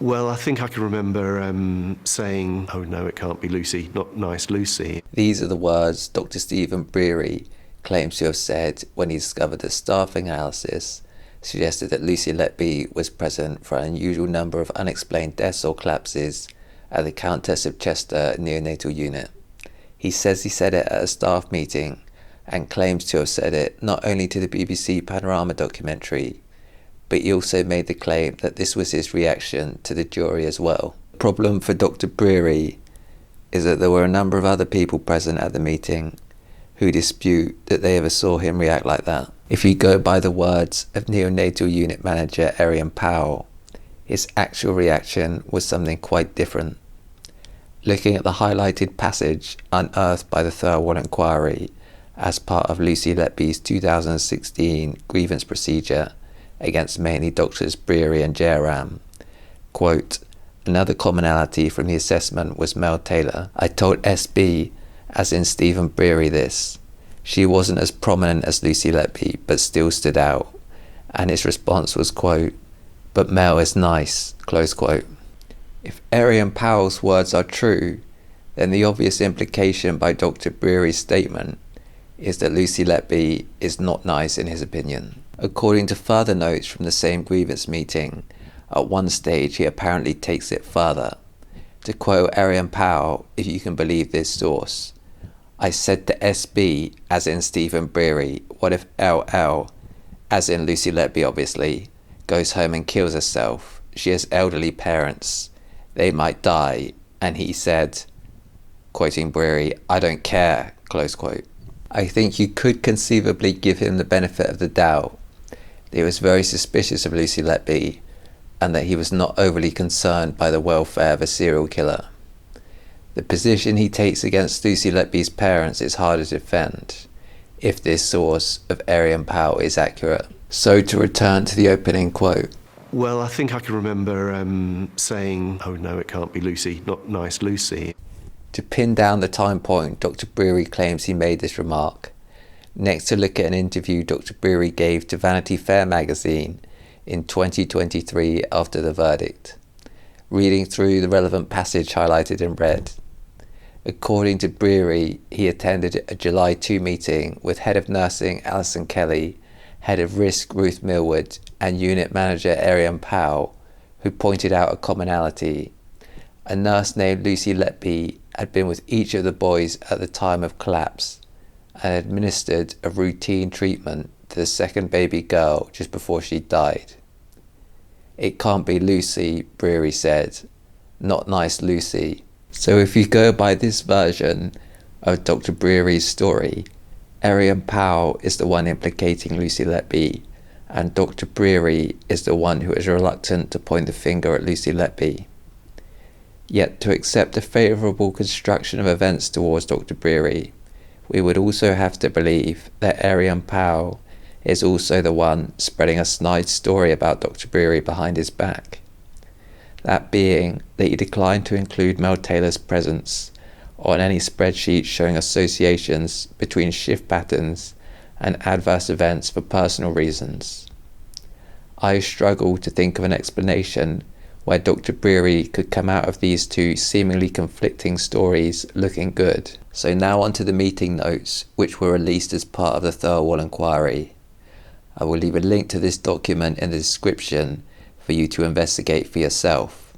Well, I think I can remember saying, "Oh no, it can't be Lucy, not nice Lucy." These are the words Dr. Stephen Brearey claims to have said when he discovered that staffing analysis suggested that Lucy Letby was present for an unusual number of unexplained deaths or collapses at the Countess of Chester neonatal unit. He says he said it at a staff meeting and claims to have said it not only to the BBC Panorama documentary, but he also made the claim that this was his reaction to the jury as well. The problem for Dr. Brearey is that there were a number of other people present at the meeting who dispute that they ever saw him react like that. If you go by the words of neonatal unit manager Arian Powell, his actual reaction was something quite different. Looking at the highlighted passage unearthed by the Thirlwall Inquiry as part of Lucy Letby's 2016 grievance procedure against mainly Doctors Brearey and Jairam, quote, "Another commonality from the assessment was Mel Taylor. I told SB, as in Stephen Brearey, this. She wasn't as prominent as Lucy Letby, but still stood out." And his response was, quote, "But Mel is nice," close quote. If Arian Powell's words are true, then the obvious implication by Dr. Brearey's statement is that Lucy Letby is not nice in his opinion. According to further notes from the same grievance meeting, at one stage he apparently takes it further. To quote Arian Powell, if you can believe this source, "I said to SB, as in Stephen Brearey, what if LL, as in Lucy Letby obviously, goes home and kills herself? She has elderly parents. They might die." And he said, quoting Brearey, "I don't care," close quote. I think you could conceivably give him the benefit of the doubt that he was very suspicious of Lucy Letby and that he was not overly concerned by the welfare of a serial killer. The position he takes against Lucy Letby's parents is hard to defend, if this source of Arian Powell is accurate. So to return to the opening quote. Well, I think I can remember saying, "Oh no, it can't be Lucy, not nice Lucy." To pin down the time point, Dr. Brearey claims he made this remark. Next, to look at an interview Dr. Brearey gave to Vanity Fair magazine in 2023 after the verdict. Reading through the relevant passage highlighted in red. According to Brearey, he attended a July 2 meeting with Head of Nursing Alison Kelly, Head of Risk Ruth Millward, and Unit Manager Arian Powell, who pointed out a commonality. A nurse named Lucy Letby had been with each of the boys at the time of collapse and administered a routine treatment to the second baby girl just before she died. "It can't be Lucy," Brearey said. "Not nice Lucy." So if you go by this version of Dr. Brearey's story, Arian Powell is the one implicating Lucy Letby, and Dr. Brearey is the one who is reluctant to point the finger at Lucy Letby. Yet to accept a favourable construction of events towards Dr. Brearey, we would also have to believe that Arian Powell is also the one spreading a snide story about Dr. Brearey behind his back. That being that he declined to include Mel Taylor's presence on any spreadsheet showing associations between shift patterns and adverse events for personal reasons. I struggle to think of an explanation where Dr. Brearey could come out of these two seemingly conflicting stories looking good. So now on to the meeting notes, which were released as part of the Thirlwall Inquiry. I will leave a link to this document in the description for you to investigate for yourself.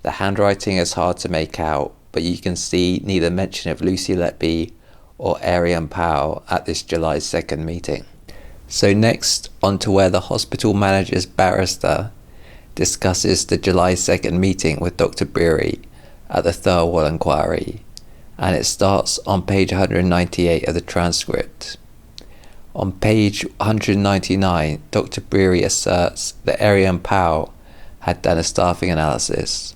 The handwriting is hard to make out, but you can see neither mention of Lucy Letby or Arian Powell at this July 2nd meeting. So next, on to where the hospital manager's barrister discusses the July 2nd meeting with Dr. Brearey at the Thirlwall Inquiry, and it starts on page 198 of the transcript. On page 199, Dr. Brearey asserts that Arian Powell had done a staffing analysis.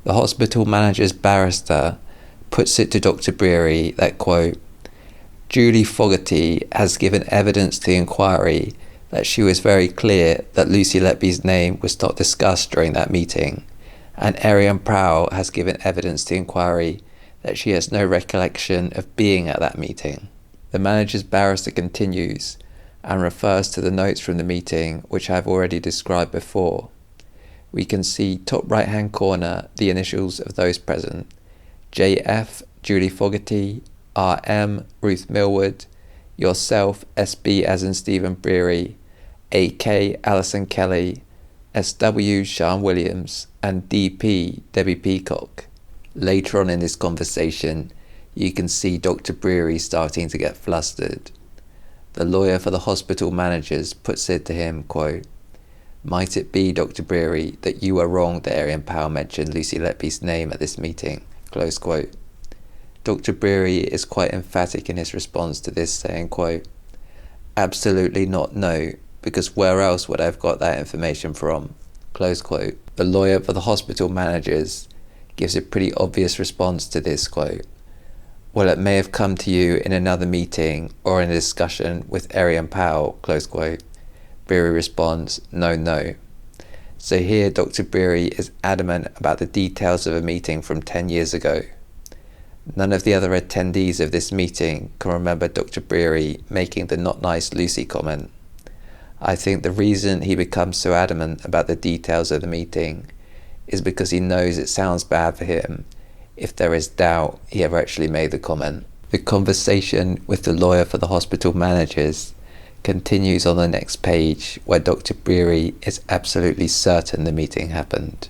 The hospital manager's barrister puts it to Dr. Brearey that, quote, "Julie Fogarty has given evidence to the inquiry that she was very clear that Lucy Letby's name was not discussed during that meeting, and Arian Powell has given evidence to the inquiry that she has no recollection of being at that meeting." The manager's barrister continues and refers to the notes from the meeting which I have already described before. We can see top right hand corner the initials of those present: JF, Julie Fogarty; RM, Ruth Millward; yourself, SB as in Stephen Brearey; AK, Alison Kelly; SW, Sean Williams; and DP, Debbie Peacock. Later on in this conversation, you can see Dr. Brearey starting to get flustered. The lawyer for the hospital managers puts it to him, quote, "Might it be, Dr. Brearey, that you were wrong that Arian Powell mentioned Lucy Letby's name at this meeting?" Close quote. Dr. Brearey is quite emphatic in his response to this, saying, quote, "Absolutely not, no, because where else would I have got that information from?" Close quote. The lawyer for the hospital managers gives a pretty obvious response to this, quote, "Well, it may have come to you in another meeting or in a discussion with Arian Powell," close quote. Brearey responds, no. So here Dr. Brearey is adamant about the details of a meeting from 10 years ago. None of the other attendees of this meeting can remember Dr. Brearey making the "not nice Lucy" comment. I think the reason he becomes so adamant about the details of the meeting is because he knows it sounds bad for him if there is doubt he ever actually made the comment. The conversation with the lawyer for the hospital managers continues on the next page, where Dr. Brearey is absolutely certain the meeting happened.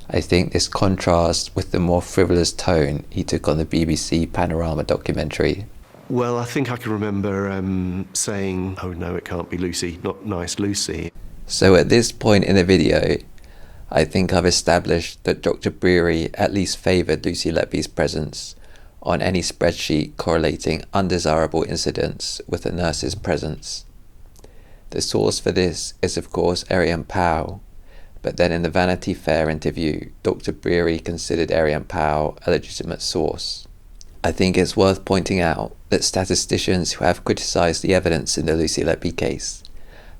I think this contrasts with the more frivolous tone he took on the BBC Panorama documentary. Well, I think I can remember saying, "Oh no, it can't be Lucy, not nice Lucy." So at this point in the video, I think I've established that Dr. Brearey at least favoured Lucy Letby's presence on any spreadsheet correlating undesirable incidents with a nurse's presence. The source for this is of course Arian Powell, but then in the Vanity Fair interview, Dr. Brearey considered Arian Powell a legitimate source. I think it's worth pointing out that statisticians who have criticised the evidence in the Lucy Letby case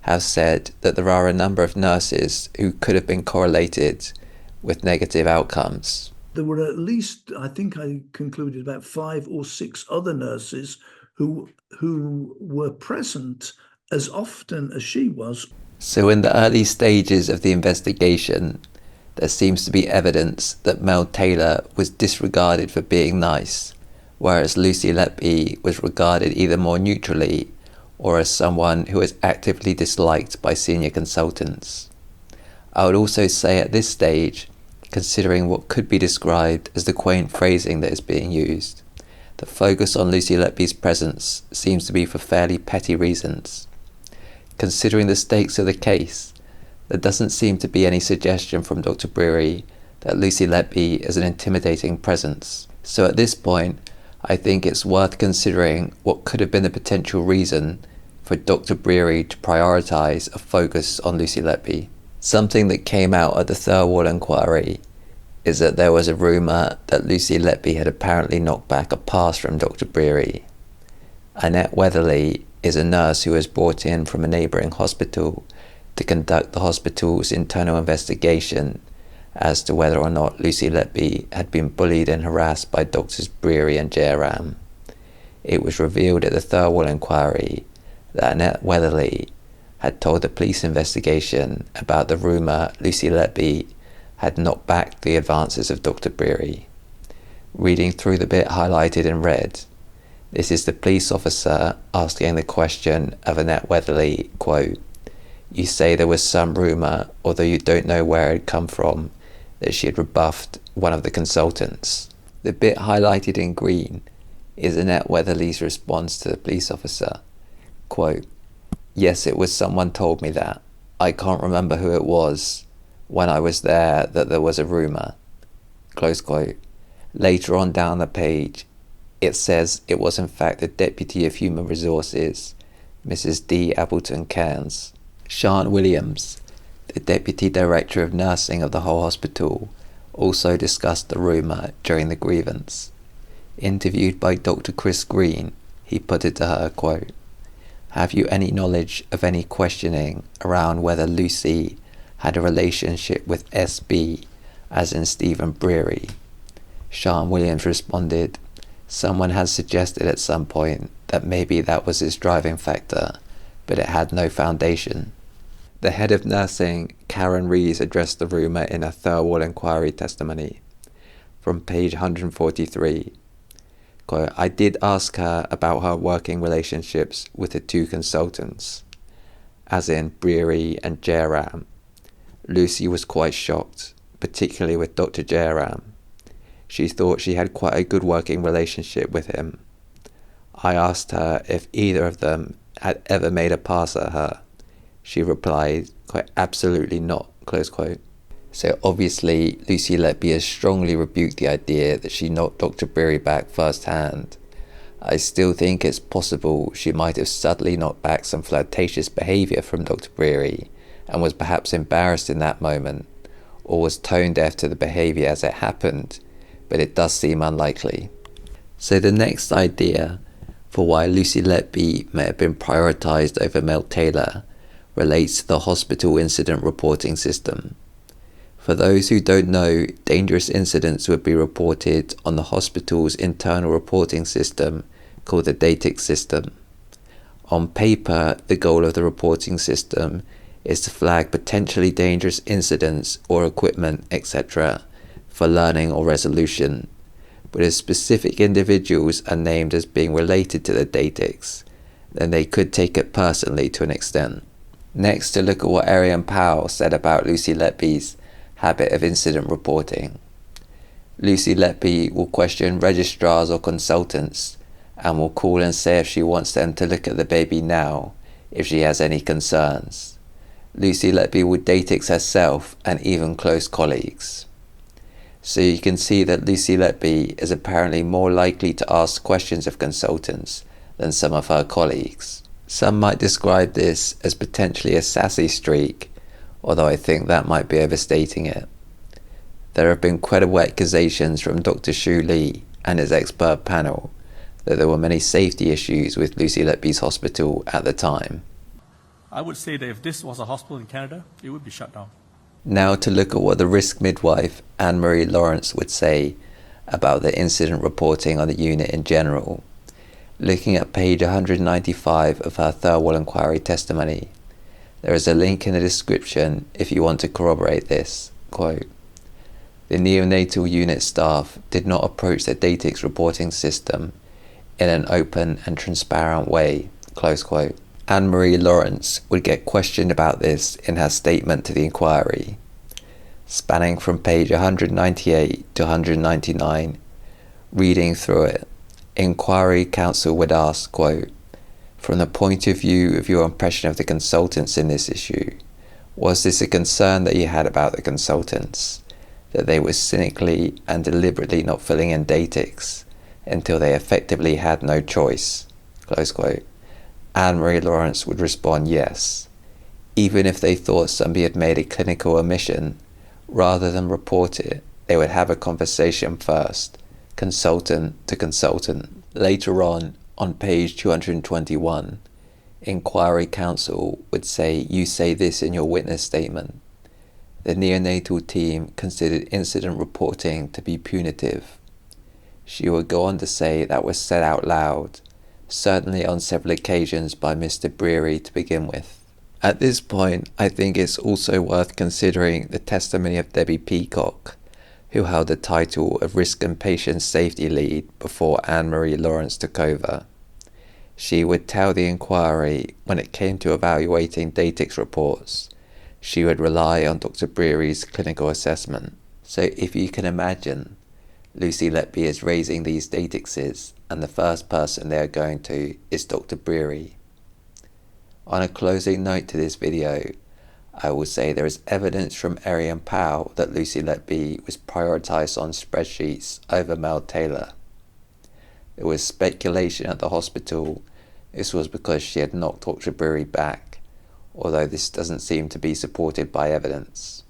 have said that there are a number of nurses who could have been correlated with negative outcomes. There were at least, I think I concluded, about 5 or 6 other nurses who were present as often as she was. So in the early stages of the investigation, there seems to be evidence that Mel Taylor was disregarded for being nice, whereas Lucy Letby was regarded either more neutrally or as someone who was actively disliked by senior consultants. I would also say at this stage, considering what could be described as the quaint phrasing that is being used, the focus on Lucy Letby's presence seems to be for fairly petty reasons. Considering the stakes of the case, there doesn't seem to be any suggestion from Dr. Brearey that Lucy Letby is an intimidating presence. So at this point, I think it's worth considering what could have been the potential reason for Dr. Brearey to prioritise a focus on Lucy Letby. Something that came out at the Thirlwall inquiry is that there was a rumour that Lucy Letby had apparently knocked back a pass from Dr. Brearey. Annette Weatherly is a nurse who was brought in from a neighbouring hospital to conduct the hospital's internal investigation as to whether or not Lucy Letby had been bullied and harassed by Doctors Brearey and Jairam. It was revealed at the Thirlwall inquiry that Annette Weatherly had told the police investigation about the rumour Lucy Letby had knocked back the advances of Dr. Brearey. Reading through the bit highlighted in red, this is the police officer asking the question of Annette Weatherly, quote, "You say there was some rumour, although you don't know where it had come from, that she had rebuffed one of the consultants." The bit highlighted in green is Annette Weatherly's response to the police officer, quote, "Yes, it was someone told me that. I can't remember who it was when I was there that there was a rumour." Close quote. Later on down the page, it says it was in fact the Deputy of Human Resources, Mrs. D. Appleton Cairns. Sean Williams, the Deputy Director of Nursing of the whole hospital, also discussed the rumour during the grievance. Interviewed by Dr. Chris Green, he put it to her, quote, "Have you any knowledge of any questioning around whether Lucy had a relationship with SB, as in Stephen Brearey?" Sean Williams responded, "Someone has suggested at some point that maybe that was his driving factor, but it had no foundation." The head of nursing, Karen Rees, addressed the rumour in a Thirlwall inquiry testimony from page 143. Quote, I did ask her about her working relationships with the two consultants, as in Brearey and Jairam. Lucy was quite shocked, particularly with Dr. Jairam. She thought she had quite a good working relationship with him. I asked her if either of them had ever made a pass at her. She replied, quite absolutely not, close quote. So obviously, Lucy Letby has strongly rebuked the idea that she knocked Dr. Brearey back firsthand. I still think it's possible she might have subtly knocked back some flirtatious behaviour from Dr. Brearey and was perhaps embarrassed in that moment, or was tone deaf to the behaviour as it happened, but it does seem unlikely. So the next idea for why Lucy Letby may have been prioritised over Mel Taylor relates to the hospital incident reporting system. For those who don't know, dangerous incidents would be reported on the hospital's internal reporting system called the DATIC system. On paper, the goal of the reporting system is to flag potentially dangerous incidents or equipment, etc., for learning or resolution. But if specific individuals are named as being related to the DATICs, then they could take it personally to an extent. Next, to look at what Arian Powell said about Lucy Letby's habit of incident reporting. Lucy Letby will question registrars or consultants and will call and say if she wants them to look at the baby now, if she has any concerns. Lucy Letby would DATICs herself and even close colleagues. So you can see that Lucy Letby is apparently more likely to ask questions of consultants than some of her colleagues. Some might describe this as potentially a sassy streak, although I think that might be overstating it. There have been credible accusations from Dr. Shu Lee and his expert panel that there were many safety issues with Lucy Letby's hospital at the time. I would say that if this was a hospital in Canada, it would be shut down. Now to look at what the risk midwife Anne-Marie Lawrence would say about the incident reporting on the unit in general. Looking at page 195 of her Thirlwall inquiry testimony, there is a link in the description if you want to corroborate this. Quote, the neonatal unit staff did not approach the DATICs reporting system in an open and transparent way, close quote. Anne-Marie Lawrence would get questioned about this in her statement to the inquiry. Spanning from page 198 to 199, reading through it, inquiry counsel would ask, quote, from the point of view of your impression of the consultants in this issue, was this a concern that you had about the consultants, that they were cynically and deliberately not filling in DATICs until they effectively had no choice, close quote. Anne-Marie Lawrence would respond yes. Even if they thought somebody had made a clinical omission, rather than report it, they would have a conversation first, consultant to consultant. Later on page 221, inquiry counsel would say, you say this in your witness statement. The neonatal team considered incident reporting to be punitive. She would go on to say that was said out loud, certainly on several occasions by Mr. Brearey to begin with. At this point, I think it's also worth considering the testimony of Debbie Peacock, who held the title of Risk and Patient Safety Lead before Anne-Marie Lawrence took over. She would tell the inquiry when it came to evaluating DATICs reports, she would rely on Dr. Brearey's clinical assessment. So if you can imagine, Lucy Letby is raising these DATICs and the first person they are going to is Dr. Brearey. On a closing note to this video, I will say there is evidence from Arian Powell that Lucy Letby was prioritised on spreadsheets over Mel Taylor. There was speculation at the hospital this was because she had knocked Dr. Brearey back, although this doesn't seem to be supported by evidence.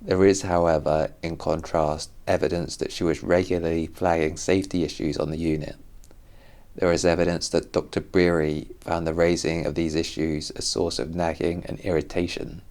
There is, however, in contrast, evidence that she was regularly flagging safety issues on the unit. There is evidence that Dr. Brearey found the raising of these issues a source of nagging and irritation.